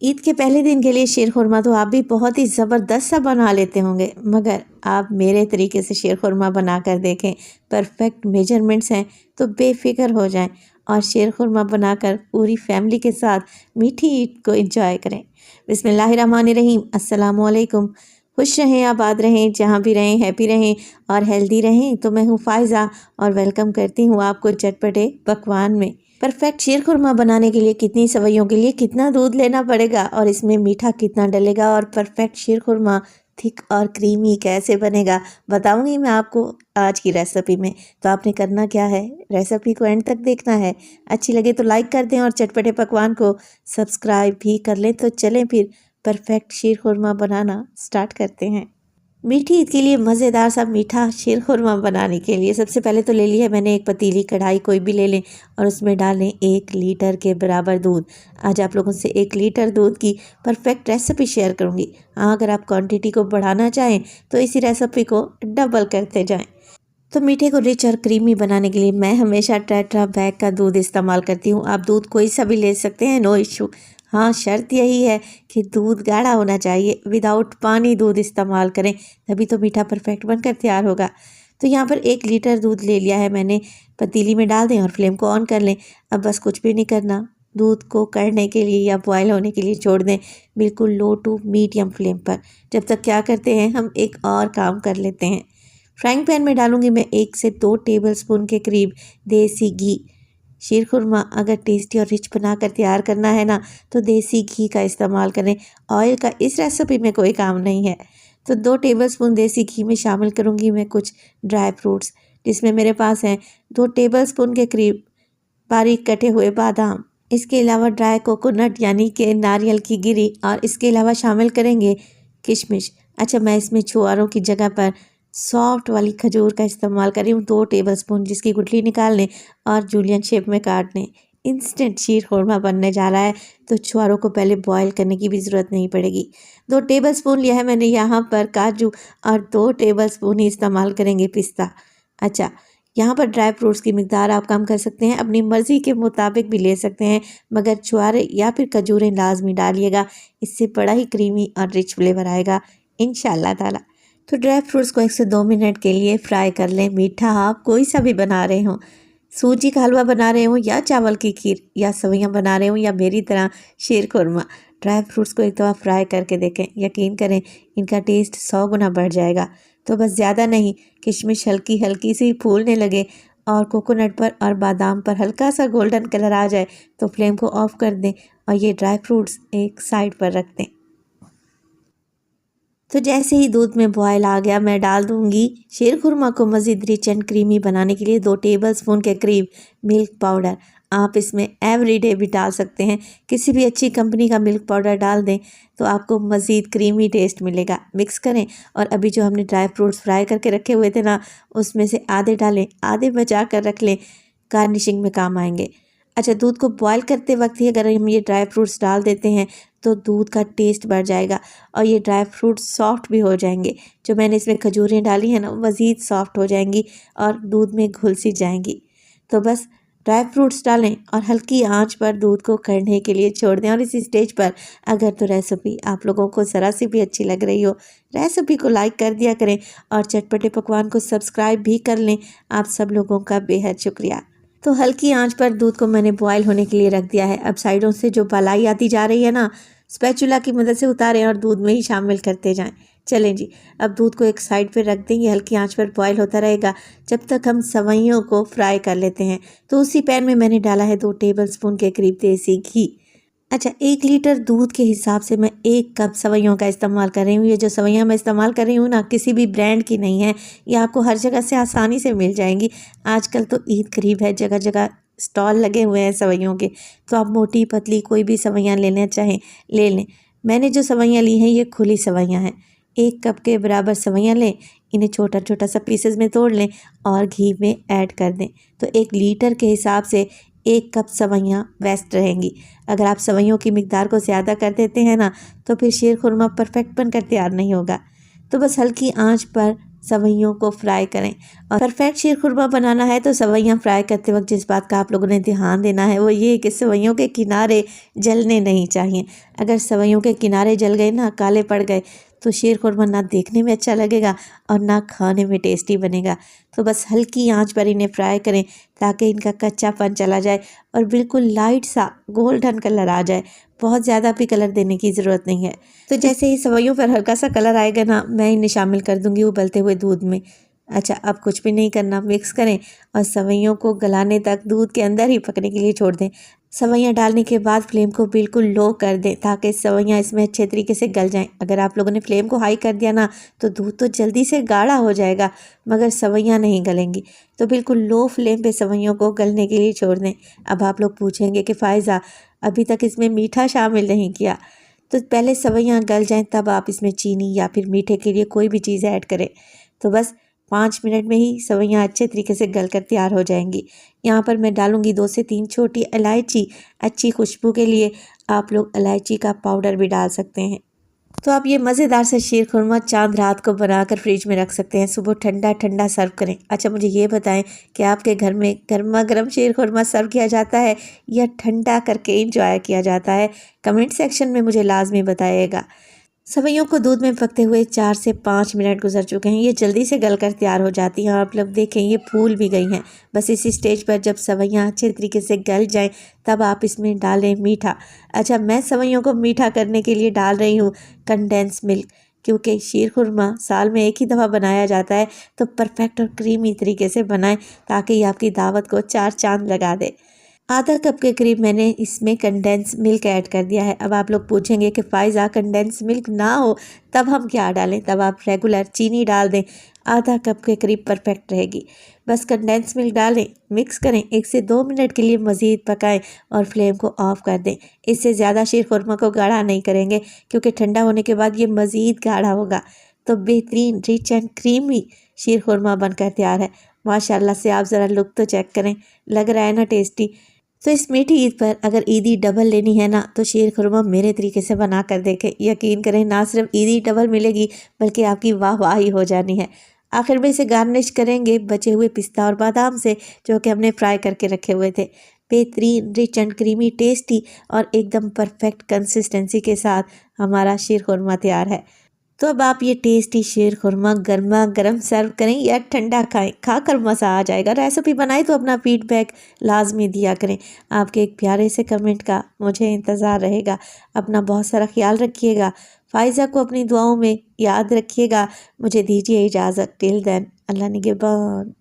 ईद के पहले दिन के लिए शीर खुरमा तो आप भी बहुत ही ज़बरदस्त सा बना लेते होंगे, मगर आप मेरे तरीके से शीर खुरमा बना कर देखें। परफेक्ट मेजरमेंट्स हैं तो बेफिक्र हो जाएं और शीर खुरमा बनाकर पूरी फैमिली के साथ मीठी ईद को एंजॉय करें। बिस्मिल्लाहिर्रहमानिर्रहीम। अस्सलामु अलैकुम। खुश रहें, आबाद रहें, जहाँ भी रहें हैप्पी रहें और हेल्दी रहें। तो मैं हूँ फ़ायज़ा और वेलकम करती हूँ आपको चटपटे पकवान में। परफेक्ट शीर खुरमा बनाने के लिए कितनी सवैयों के लिए कितना दूध लेना पड़ेगा और इसमें मीठा कितना डलेगा और परफेक्ट शीर खुरमा थिक और क्रीमी कैसे बनेगा बताऊंगी मैं आपको आज की रेसिपी में। तो आपने करना क्या है, रेसिपी को एंड तक देखना है। अच्छी लगे तो लाइक कर दें और चटपटे पकवान को सब्सक्राइब भी कर लें। तो चलें फिर परफेक्ट शीर खुरमा बनाना स्टार्ट करते हैं। मीठी ईद के लिए मज़ेदार सा मीठा शीर खुरमा बनाने के लिए सबसे पहले तो ले लिया है मैंने एक पतीली, कढ़ाई कोई भी ले लें और उसमें डालें 1 लीटर के बराबर दूध। आज आप लोगों से 1 लीटर दूध की परफेक्ट रेसिपी शेयर करूंगी। हाँ, अगर आप क्वांटिटी को बढ़ाना चाहें तो इसी रेसिपी को डबल करते जाएं। तो मीठे को रिच और क्रीमी बनाने के लिए मैं हमेशा टेट्रा पैक का दूध इस्तेमाल करती हूँ। आप दूध कोई सा भी ले सकते हैं, नो इशू। हाँ, शर्त यही है कि दूध गाढ़ा होना चाहिए, विदाउट पानी दूध इस्तेमाल करें, तभी तो मीठा परफेक्ट बनकर तैयार होगा। तो यहाँ पर 1 लीटर दूध ले लिया है मैंने, पतीली में डाल दें और फ्लेम को ऑन कर लें। अब बस कुछ भी नहीं करना, दूध को कढ़ने के लिए या बॉयल होने के लिए छोड़ दें, बिल्कुल लो टू मीडियम फ्लेम पर। जब तक क्या करते हैं, हम एक और काम कर लेते हैं। फ्राइंग पैन में डालूंगी मैं 1 से 2 टेबलस्पून के करीब देसी घी। शीर खुरमा अगर टेस्टी और रिच बनाकर तैयार करना है ना, तो देसी घी का इस्तेमाल करें। ऑयल का इस रेसिपी में कोई काम नहीं है। तो 2 टेबलस्पून देसी घी में शामिल करूंगी मैं कुछ ड्राई फ्रूट्स, जिसमें मेरे पास हैं 2 टेबलस्पून के करीब बारीक कटे हुए बादाम। इसके अलावा ड्राई कोकोनट यानी कि नारियल की गिरी, और इसके अलावा शामिल करेंगे किशमिश। अच्छा, मैं इसमें छुआरों की जगह पर सॉफ्ट वाली खजूर का इस्तेमाल कर रही हूँ, 2 टेबलस्पून, जिसकी गुठली निकाल लें और जूलियन शेप में काट लें। इंस्टेंट शीर खुरमा बनने जा रहा है तो छुआरों को पहले बॉयल करने की भी ज़रूरत नहीं पड़ेगी। 2 टेबलस्पून लिया है मैंने यहाँ पर काजू और 2 टेबलस्पून ही इस्तेमाल करेंगे पिस्ता। अच्छा, यहाँ पर ड्राई फ्रूट्स की मिकदार आप कम कर सकते हैं, अपनी मर्ज़ी के मुताबिक भी ले सकते हैं, मगर छुआरे या फिर खजूरें लाजमी डालिएगा, इससे बड़ा ही क्रीमी और रिच फ्लेवर आएगा इंशाल्लाह ताला। तो ड्राई फ्रूट्स को 1 से 2 मिनट के लिए फ्राई कर लें। मीठा आप कोई सा भी बना रहे हों, सूजी का हलवा बना रहे हों या चावल की खीर या सवैयाँ बना रहे हों या मेरी तरह शीर खुरमा, ड्राई फ्रूट्स को एक दफ़ा फ्राई करके देखें, यकीन करें इनका टेस्ट 100 गुना बढ़ जाएगा। तो बस ज़्यादा नहीं, किशमिश हल्की हल्की सी फूलने लगे और कोकोनट पर और बादाम पर हल्का सा गोल्डन कलर आ जाए तो फ्लेम को ऑफ कर दें और ये ड्राई फ्रूट्स एक साइड पर रख दें। तो जैसे ही दूध में बॉयल आ गया, मैं डाल दूंगी शीर खुरमा को मज़ीद रिच एंड क्रीमी बनाने के लिए 2 टेबलस्पून के करीब मिल्क पाउडर। आप इसमें एवरीडे भी डाल सकते हैं, किसी भी अच्छी कंपनी का मिल्क पाउडर डाल दें तो आपको मज़ीद क्रीमी टेस्ट मिलेगा। मिक्स करें और अभी जो हमने ड्राई फ्रूट्स फ्राई करके रखे हुए थे ना, उसमें से आधे डालें, आधे बचा कर रख लें, गार्निशिंग में काम आएंगे। अच्छा, दूध को बॉयल करते वक्त ही अगर हम ये ड्राई फ्रूट्स डाल देते हैं तो दूध का टेस्ट बढ़ जाएगा और ये ड्राई फ्रूट्स सॉफ्ट भी हो जाएंगे। जो मैंने इसमें खजूरें डाली हैं ना, मज़ीद सॉफ्ट हो जाएंगी और दूध में घुल सी जाएंगी। तो बस ड्राई फ्रूट्स डालें और हल्की आंच पर दूध को कढ़ने के लिए छोड़ दें। और इसी स्टेज पर अगर तो रेसिपी आप लोगों को ज़रा सी भी अच्छी लग रही हो, रेसिपी को लाइक कर दिया करें और चटपटे पकवान को सब्सक्राइब भी कर लें। आप सब लोगों का बेहद शुक्रिया। तो हल्की आंच पर दूध को मैंने बॉयल होने के लिए रख दिया है। अब साइडों से जो बलाई आती जा रही है ना, स्पैचुला की मदद से उतारें और दूध में ही शामिल करते जाएं। चलें जी, अब दूध को एक साइड पर रख देंगे, हल्की आंच पर बॉयल होता रहेगा जब तक हम सवैयों को फ्राई कर लेते हैं। तो उसी पैन में मैंने डाला है 2 टेबलस्पून के करीब देसी घी। अच्छा, 1 लीटर दूध के हिसाब से मैं 1 कप सवैयों का इस्तेमाल कर रही हूँ। ये जो सवैयाँ मैं इस्तेमाल कर रही हूँ ना, किसी भी ब्रांड की नहीं है, ये आपको हर जगह से आसानी से मिल जाएंगी। आजकल तो ईद करीब है, जगह जगह स्टॉल लगे हुए हैं सवैयों के, तो आप मोटी पतली कोई भी सवैयाँ लेना चाहें ले लें। मैंने जो सवैयाँ ली हैं ये खुली सवैयाँ हैं। 1 कप के बराबर सवैयाँ लें, इन्हें छोटा छोटा सा पीसेस में तोड़ लें और घी में ऐड कर दें। तो 1 लीटर के हिसाब से 1 कप सवैयाँ बेस्ट रहेंगी। अगर आप सवैयों की मिकदार को ज़्यादा कर देते हैं ना, तो फिर शीर खुरमा परफेक्ट बनकर तैयार नहीं होगा। तो बस हल्की आंच पर सवैयों को फ्राई करें। और परफेक्ट शीर खुरमा बनाना है तो सवैयाँ फ्राई करते वक्त जिस बात का आप लोगों ने ध्यान देना है वो ये कि सवैयों के किनारे जलने नहीं चाहिए। अगर सवैयों के किनारे जल गए ना, काले पड़ गए, तो शीर खुरमा ना देखने में अच्छा लगेगा और ना खाने में टेस्टी बनेगा। तो बस हल्की आंच पर इन्हें फ्राई करें ताकि इनका कच्चापन चला जाए और बिल्कुल लाइट सा गोल्डन कलर आ जाए। बहुत ज़्यादा भी कलर देने की ज़रूरत नहीं है। तो जैसे ही सवैयों पर हल्का सा कलर आएगा ना, मैं इन्हें शामिल कर दूंगी उबलते हुए दूध में। अच्छा, अब कुछ भी नहीं करना, मिक्स करें और सवैयों को गलाने तक दूध के अंदर ही पकने के लिए छोड़ दें। सवैयाँ डालने के बाद फ्लेम को बिल्कुल लो कर दें ताकि सवैयाँ इसमें अच्छे तरीके से गल जाएं। अगर आप लोगों ने फ्लेम को हाई कर दिया ना तो दूध तो जल्दी से गाढ़ा हो जाएगा मगर सवैयाँ नहीं गलेंगी। तो बिल्कुल लो फ्लेम पे सवैयों को गलने के लिए छोड़ दें। अब आप लोग पूछेंगे कि फ़ायज़ा अभी तक इसमें मीठा शामिल नहीं किया। तो पहले सवैयाँ गल जाएं तब आप इसमें चीनी या फिर मीठे के लिए कोई भी चीज़ ऐड करें। तो बस 5 मिनट में ही सवैयाँ अच्छे तरीके से गल कर तैयार हो जाएंगी। यहाँ पर मैं डालूँगी 2 से 3 छोटी इलायची। अच्छी खुशबू के लिए आप लोग इलायची का पाउडर भी डाल सकते हैं। तो आप ये मज़ेदार से शीर खुरमा चाँद रात को बनाकर फ्रिज में रख सकते हैं, सुबह ठंडा ठंडा सर्व करें। अच्छा, मुझे ये बताएं कि आपके घर में गर्मा गर्म शीर खुरमा सर्व किया जाता है या ठंडा करके इंजॉय किया जाता है? कमेंट सेक्शन में मुझे लाजमी बताइएगा। सवैयों को दूध में पकते हुए 4 से 5 मिनट गुजर चुके हैं। ये जल्दी से गलकर तैयार हो जाती हैं और आप लोग देखें ये फूल भी गई हैं। बस इसी स्टेज पर जब सवैयाँ अच्छे तरीके से गल जाएं तब आप इसमें डालें मीठा। अच्छा, मैं सवैयों को मीठा करने के लिए डाल रही हूँ कंडेंस मिल्क, क्योंकि शीर खुरमा साल में एक ही दफ़ा बनाया जाता है। तो परफेक्ट और क्रीमी तरीके से बनाएं ताकि ये आपकी दावत को 4 चांद लगा दे। आधा कप के करीब मैंने इसमें कंडेंस मिल्क ऐड कर दिया है। अब आप लोग पूछेंगे कि फ़ायज़ा कंडेंस मिल्क ना हो तब हम क्या डालें? तब आप रेगुलर चीनी डाल दें, आधा कप के करीब परफेक्ट रहेगी। बस कंडेंस मिल्क डालें, मिक्स करें, 1 से 2 मिनट के लिए मज़ीद पकाएं और फ्लेम को ऑफ़ कर दें। इससे ज़्यादा शीर खुरमा को गाढ़ा नहीं करेंगे क्योंकि ठंडा होने के बाद ये मज़ीद गाढ़ा होगा। तो बेहतरीन रिच एंड क्रीमी शीर खुरमा बनकर तैयार है। माशाल्लाह से आप ज़रा लुक तो चेक करें, लग रहा है ना टेस्टी? तो इस मीठी ईद पर अगर ईदी डबल लेनी है ना तो शीर खुरमा मेरे तरीके से बना कर देखें। यकीन करें, ना सिर्फ ईदी डबल मिलेगी बल्कि आपकी वाह वाह ही हो जानी है। आखिर में इसे गार्निश करेंगे बचे हुए पिस्ता और बादाम से जो कि हमने फ्राई करके रखे हुए थे। बेहतरीन रिच एंड क्रीमी टेस्टी और एकदम परफेक्ट कंसिस्टेंसी के साथ हमारा शीर खुरमा तैयार है। तो अब आप ये टेस्टी शीर खुरमा गर्मा गर्म सर्व करें या ठंडा खाएं, खाकर मज़ा आ जाएगा। रेसिपी बनाई तो अपना फीडबैक लाजमी दिया करें। आपके एक प्यारे से कमेंट का मुझे इंतज़ार रहेगा। अपना बहुत सारा ख्याल रखिएगा। फ़ायज़ा को अपनी दुआओं में याद रखिएगा। मुझे दीजिए इजाज़त। टिल देन, अल्लाह निगहबान।